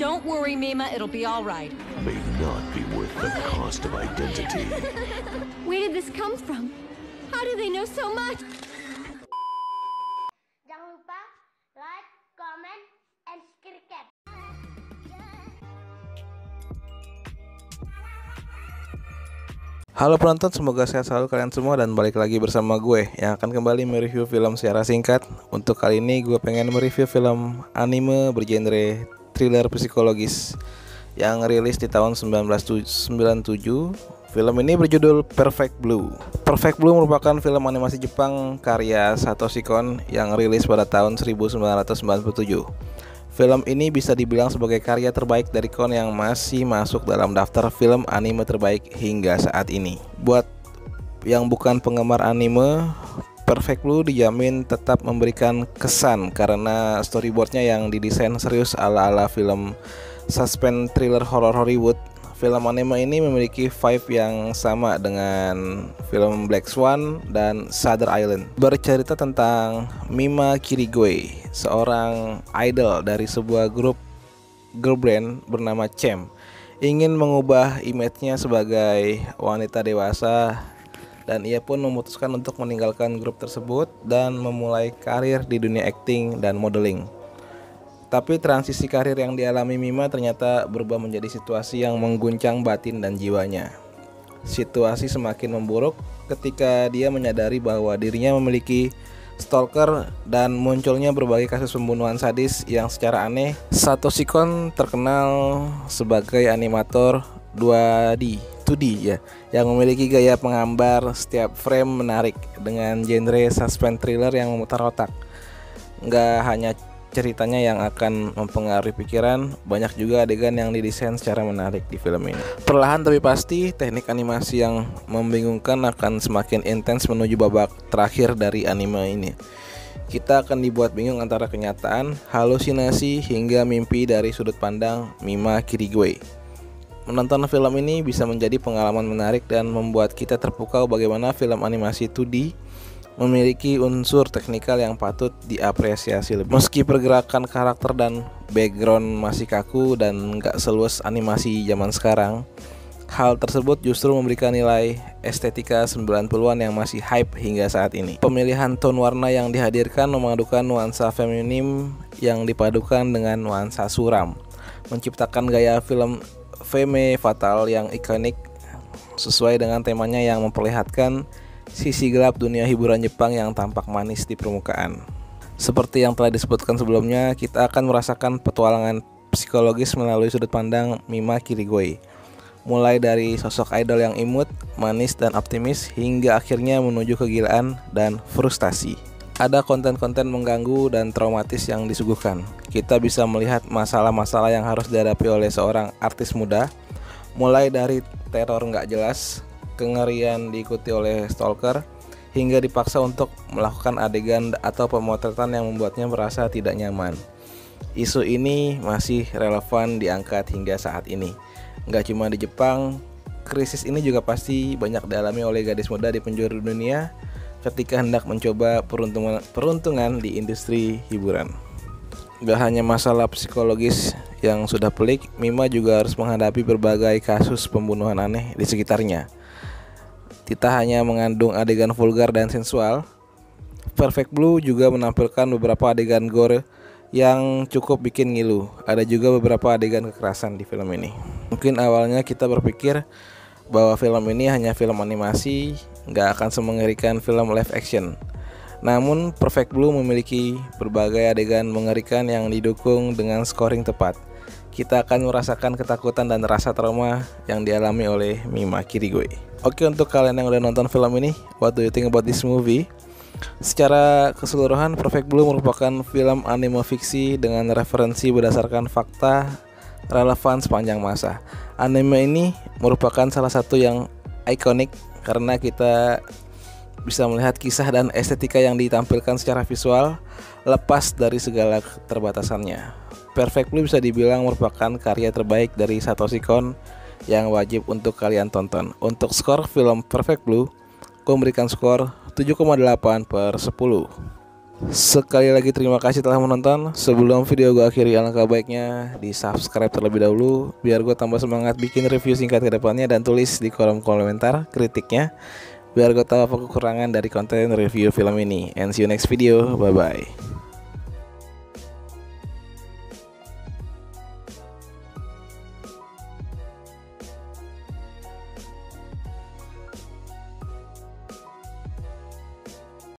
Don't worry, Mima, it'll be all right. May not be worth the cost of identity. Where did this come from? How do they know so much? Jangan lupa like, comment, and subscribe. Halo penonton, semoga sehat selalu kalian semua dan balik lagi bersama gue yang akan kembali mereview film secara singkat. Untuk kali ini gue pengen mereview film anime bergenre thriller psikologis yang rilis di tahun 1997. Film ini berjudul Perfect Blue. Perfect Blue merupakan film animasi Jepang karya Satoshi Kon yang rilis pada tahun 1997. Film ini bisa dibilang sebagai karya terbaik dari Kon yang masih masuk dalam daftar film anime terbaik hingga saat ini. Buat yang bukan penggemar anime, Perfect Blue dijamin tetap memberikan kesan karena storyboardnya yang didesain serius ala-ala film suspense thriller horror Hollywood. Film anime ini memiliki vibe yang sama dengan film Black Swan dan Shutter Island. Bercerita tentang Mima Kirigoe, seorang idol dari sebuah grup girl band bernama Chem, ingin mengubah image-nya sebagai wanita dewasa, dan ia pun memutuskan untuk meninggalkan grup tersebut dan memulai karir di dunia acting dan modeling. Tapi transisi karir yang dialami Mima ternyata berubah menjadi situasi yang mengguncang batin dan jiwanya. Situasi semakin memburuk ketika dia menyadari bahwa dirinya memiliki stalker dan munculnya berbagai kasus pembunuhan sadis yang secara aneh. Satoshi Kon terkenal sebagai animator 2D ya, yang memiliki gaya penggambar setiap frame menarik dengan genre suspense thriller yang memutar otak. Nggak hanya ceritanya yang akan mempengaruhi pikiran, banyak juga adegan yang didesain secara menarik di film ini. Perlahan tapi pasti, teknik animasi yang membingungkan akan semakin intens menuju babak terakhir dari anime ini. Kita akan dibuat bingung antara kenyataan, halusinasi, hingga mimpi dari sudut pandang Mima Kirigoe. Menonton film ini bisa menjadi pengalaman menarik dan membuat kita terpukau bagaimana film animasi 2D memiliki unsur teknikal yang patut diapresiasi lebih. Meski pergerakan karakter dan background masih kaku dan gak seluas animasi zaman sekarang, hal tersebut justru memberikan nilai estetika 90-an yang masih hype hingga saat ini. Pemilihan tone warna yang dihadirkan memadukan nuansa feminim yang dipadukan dengan nuansa suram, menciptakan gaya film femme fatale yang ikonik sesuai dengan temanya yang memperlihatkan sisi gelap dunia hiburan Jepang yang tampak manis di permukaan. Seperti yang telah disebutkan sebelumnya, kita akan merasakan petualangan psikologis melalui sudut pandang Mima Kirigoe. Mulai dari sosok idol yang imut, manis, dan optimis, hingga akhirnya menuju kegilaan dan frustasi. Ada konten-konten mengganggu dan traumatis yang disuguhkan. Kita bisa melihat masalah-masalah yang harus dihadapi oleh seorang artis muda, mulai dari teror nggak jelas, kengerian diikuti oleh stalker, hingga dipaksa untuk melakukan adegan atau pemotretan yang membuatnya merasa tidak nyaman. Isu ini masih relevan diangkat hingga saat ini. Nggak cuma di Jepang, krisis ini juga pasti banyak dialami oleh gadis muda di penjuru dunia ketika hendak mencoba peruntungan di industri hiburan. Gak hanya masalah psikologis yang sudah pelik, Mima juga harus menghadapi berbagai kasus pembunuhan aneh di sekitarnya. Tidak hanya mengandung adegan vulgar dan sensual, Perfect Blue juga menampilkan beberapa adegan gore yang cukup bikin ngilu. Ada juga beberapa adegan kekerasan di film ini. Mungkin awalnya kita berpikir bahwa film ini hanya film animasi, nggak akan semengerikan film live action. Namun Perfect Blue memiliki berbagai adegan mengerikan yang didukung dengan scoring tepat. Kita akan merasakan ketakutan dan rasa trauma yang dialami oleh Mima Kirigoe. Oke, untuk kalian yang udah nonton film ini, what do you think about this movie? Secara keseluruhan, Perfect Blue merupakan film anime fiksi dengan referensi berdasarkan fakta relevan sepanjang masa. Anime ini merupakan salah satu yang ikonik karena kita bisa melihat kisah dan estetika yang ditampilkan secara visual lepas dari segala keterbatasannya. Perfect Blue bisa dibilang merupakan karya terbaik dari Satoshi Kon yang wajib untuk kalian tonton. Untuk skor film Perfect Blue, aku memberikan skor 7,8/10. Sekali lagi terima kasih telah menonton. Sebelum video gue akhiri, alangkah baiknya di subscribe terlebih dahulu biar gue tambah semangat bikin review singkat ke depannya, dan tulis di kolom komentar kritiknya biar gue tahu apa kekurangan dari konten review film ini. And see you next video, bye bye.